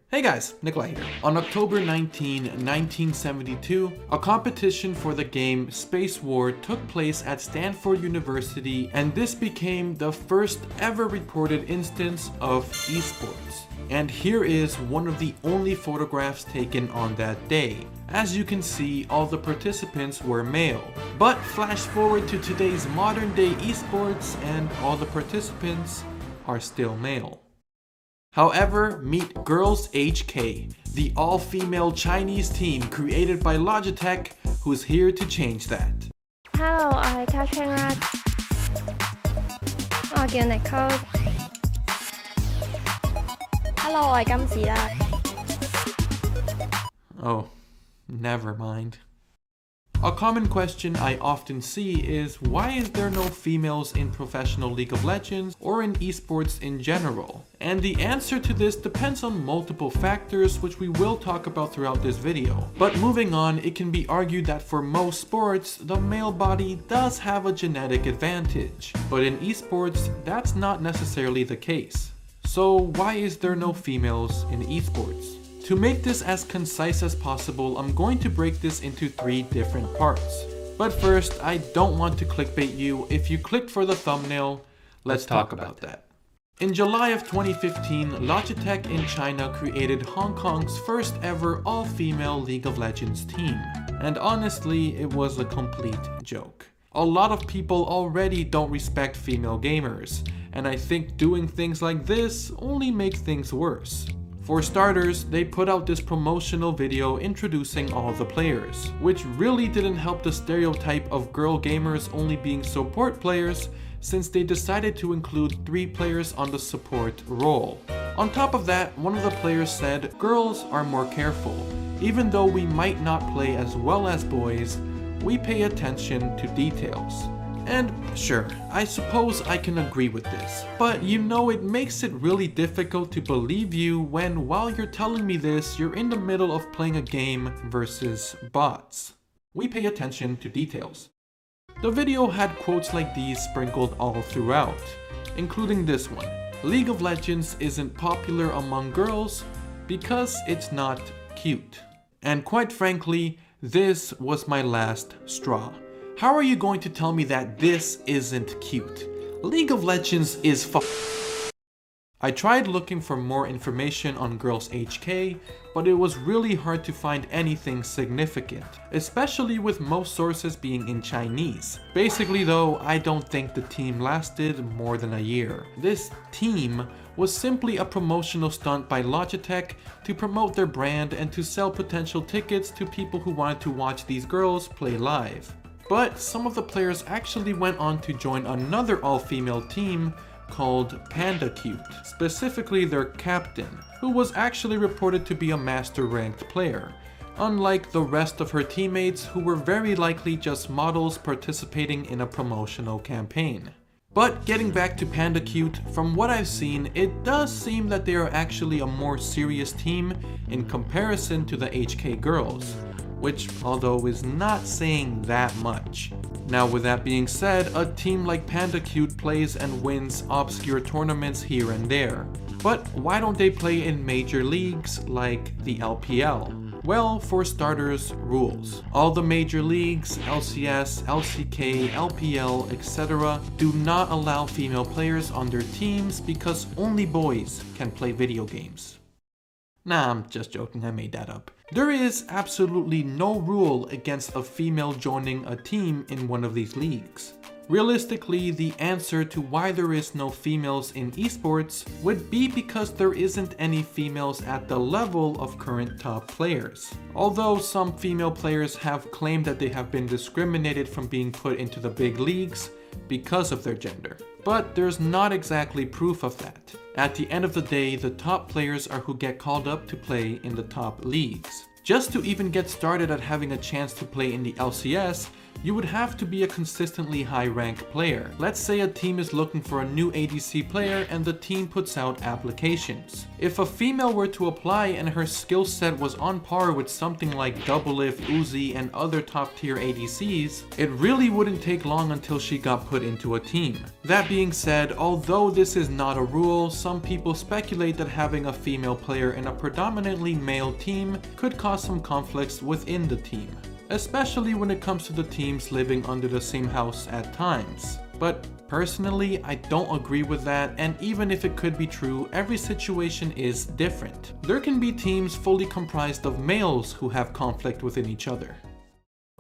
Hey guys, Nikolai here. On October 19, 1972, a competition for the game Space War took place at Stanford University, and this became the first ever reported instance of esports. And here is one of the only photographs taken on that day. As you can see, all the participants were male. But flash forward to today's modern day esports and all the participants are still male. However, meet Girls HK, the all-female Chinese team created by Logitech, who's here to change that. Hello， 我係 Catherine 啦，我叫 Nicole。Hello， 我係金子啦。Oh, never mind. A common question I often see is, why is there no females in professional League of Legends or in esports in general? And the answer to this depends on multiple factors, which we will talk about throughout this video. But moving on, it can be argued that for most sports, the male body does have a genetic advantage. But in esports, that's not necessarily the case. So why is there no females in esports? To make this as concise as possible, I'm going to break this into 3 different parts. But first, I don't want to clickbait you. If you clicked for the thumbnail, let's talk about that. In July of 2015, Logitech in China created Hong Kong's first ever all-female League of Legends team. And honestly, it was a complete joke. A lot of people already don't respect female gamers, and I think doing things like this only makes things worse. For starters, they put out this promotional video introducing all the players, which really didn't help the stereotype of girl gamers only being support players, since they decided to include 3 players on the support role. On top of that, one of the players said, "Girls are more careful. Even though we might not play as well as boys, we pay attention to details." And sure, I suppose I can agree with this, but you know, it makes it really difficult to believe you when, while you're telling me this, you're in the middle of playing a game versus bots. We pay attention to details. The video had quotes like these sprinkled all throughout, including this one: "League of Legends isn't popular among girls because it's not cute." And quite frankly, this was my last straw. How are you going to tell me that this isn't cute? League of Legends is I tried looking for more information on Girls HK, but it was really hard to find anything significant, especially with most sources being in Chinese. Basically though, I don't think the team lasted more than a year. This team was simply a promotional stunt by Logitech to promote their brand and to sell potential tickets to people who wanted to watch these girls play live. But some of the players actually went on to join another all-female team called Panda Cute, specifically their captain, who was actually reported to be a master-ranked player, unlike the rest of her teammates who were very likely just models participating in a promotional campaign. But getting back to Panda Cute, from what I've seen, it does seem that they are actually a more serious team in comparison to the HK girls, which although is not saying that much. Now with that being said, a team like Panda Cute plays and wins obscure tournaments here and there. But why don't they play in major leagues like the LPL? Well, for starters, rules. All the major leagues, LCS, LCK, LPL, etc. do not allow female players on their teams because only boys can play video games. Nah, I'm just joking, I made that up. There is absolutely no rule against a female joining a team in one of these leagues. Realistically, the answer to why there is no females in esports would be because there isn't any females at the level of current top players. Although some female players have claimed that they have been discriminated from being put into the big leagues because of their gender. But there's not exactly proof of that. At the end of the day, the top players are who get called up to play in the top leagues. Just to even get started at having a chance to play in the LCS, you would have to be a consistently high-ranked player. Let's say a team is looking for a new ADC player and the team puts out applications. If a female were to apply and her skill set was on par with something like Doublelift, Uzi, and other top-tier ADCs, it really wouldn't take long until she got put into a team. That being said, although this is not a rule, some people speculate that having a female player in a predominantly male team could cause some conflicts within the team, especially when it comes to the teams living under the same house at times. But personally, I don't agree with that, and even if it could be true, every situation is different. There can be teams fully comprised of males who have conflict within each other.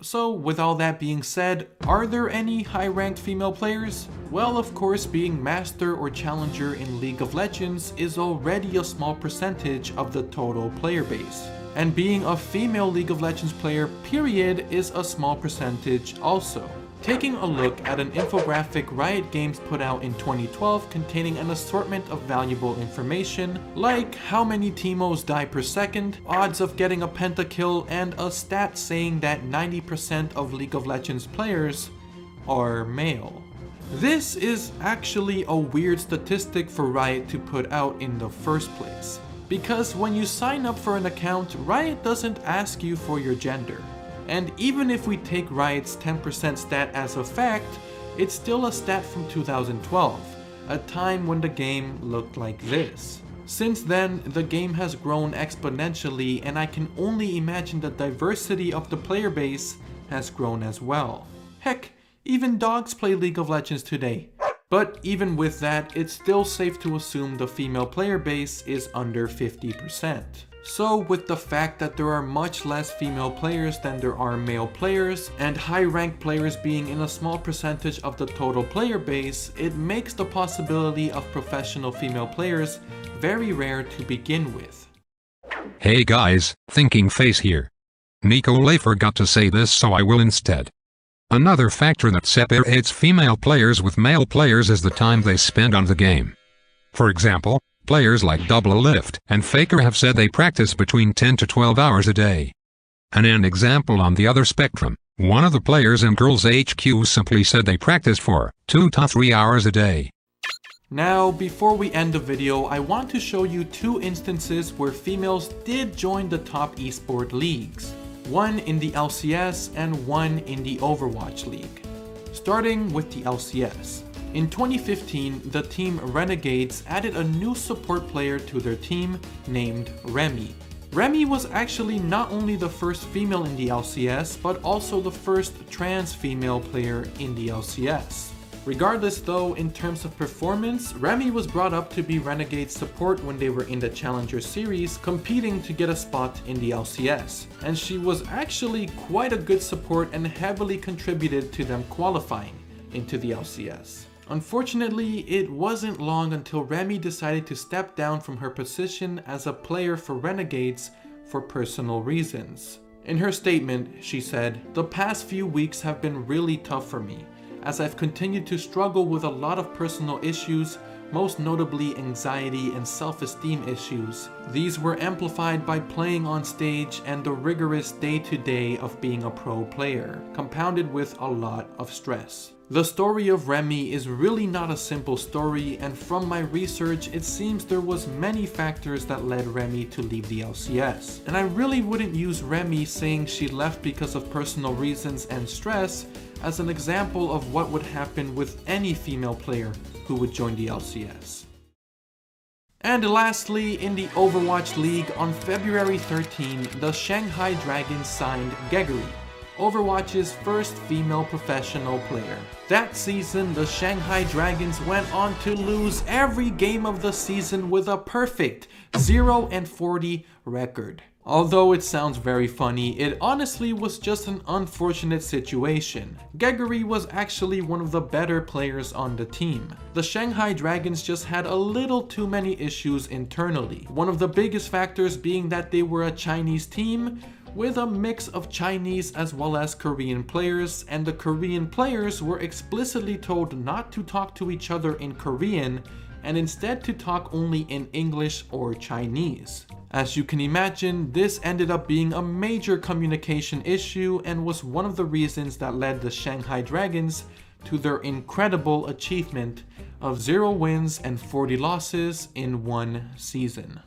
So with all that being said, are there any high-ranked female players? Well, of course, being Master or Challenger in League of Legends is already a small percentage of the total player base. And being a female League of Legends player, period, is a small percentage also. Taking a look at an infographic Riot Games put out in 2012 containing an assortment of valuable information, like how many Teemos die per second, odds of getting a pentakill, and a stat saying that 90% of League of Legends players are male. This is actually a weird statistic for Riot to put out in the first place, because when you sign up for an account, Riot doesn't ask you for your gender. And even if we take Riot's 10% stat as a fact, it's still a stat from 2012, a time when the game looked like this. Since then, the game has grown exponentially, and I can only imagine the diversity of the player base has grown as well. Heck, even dogs play League of Legends today. But even with that, it's still safe to assume the female player base is under 50%. So with the fact that there are much less female players than there are male players, and high-ranked players being in a small percentage of the total player base, it makes the possibility of professional female players very rare to begin with. Hey guys, thinking face here. Nicole forgot to say this, so I will instead. Another factor that separates female players with male players is the time they spend on the game. For example, players like Doublelift and Faker have said they practice between 10 to 12 hours a day. And an example on the other spectrum, one of the players in Girls HQ simply said they practice for 2 to 3 hours a day. Now, before we end the video, I want to show you 2 instances where females did join the top esport leagues. One in the LCS and one in the Overwatch League. Starting with the LCS. In 2015, the team Renegades added a new support player to their team named Remy. Remy was actually not only the first female in the LCS, but also the first trans female player in the LCS. Regardless though, in terms of performance, Remy was brought up to be Renegade's support when they were in the Challenger series, competing to get a spot in the LCS. And she was actually quite a good support and heavily contributed to them qualifying into the LCS. Unfortunately, it wasn't long until Remy decided to step down from her position as a player for Renegades for personal reasons. In her statement, she said, "The past few weeks have been really tough for me, as I've continued to struggle with a lot of personal issues, most notably anxiety and self-esteem issues. These were amplified by playing on stage and the rigorous day-to-day of being a pro player, compounded with a lot of stress." The story of Remy is really not a simple story, and from my research, it seems there was many factors that led Remy to leave the LCS. And I really wouldn't use Remy saying she left because of personal reasons and stress as an example of what would happen with any female player who would join the LCS. And lastly, in the Overwatch League on February 13, the Shanghai Dragons signed Gregory, Overwatch's first female professional player. That season, the Shanghai Dragons went on to lose every game of the season with a perfect 0-40 record. Although it sounds very funny, it honestly was just an unfortunate situation. Gregory was actually one of the better players on the team. The Shanghai Dragons just had a little too many issues internally. One of the biggest factors being that they were a Chinese team with a mix of Chinese as well as Korean players, and the Korean players were explicitly told not to talk to each other in Korean and instead to talk only in English or Chinese. As you can imagine, this ended up being a major communication issue and was one of the reasons that led the Shanghai Dragons to their incredible achievement of 0 wins and 40 losses in one season.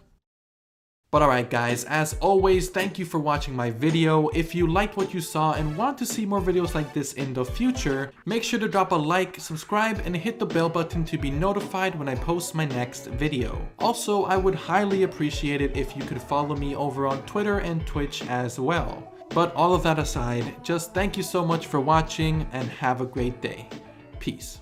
But alright guys, as always, thank you for watching my video. If you liked what you saw and want to see more videos like this in the future, make sure to drop a like, subscribe, and hit the bell button to be notified when I post my next video. Also, I would highly appreciate it if you could follow me over on Twitter and Twitch as well. But all of that aside, just thank you so much for watching and have a great day. Peace.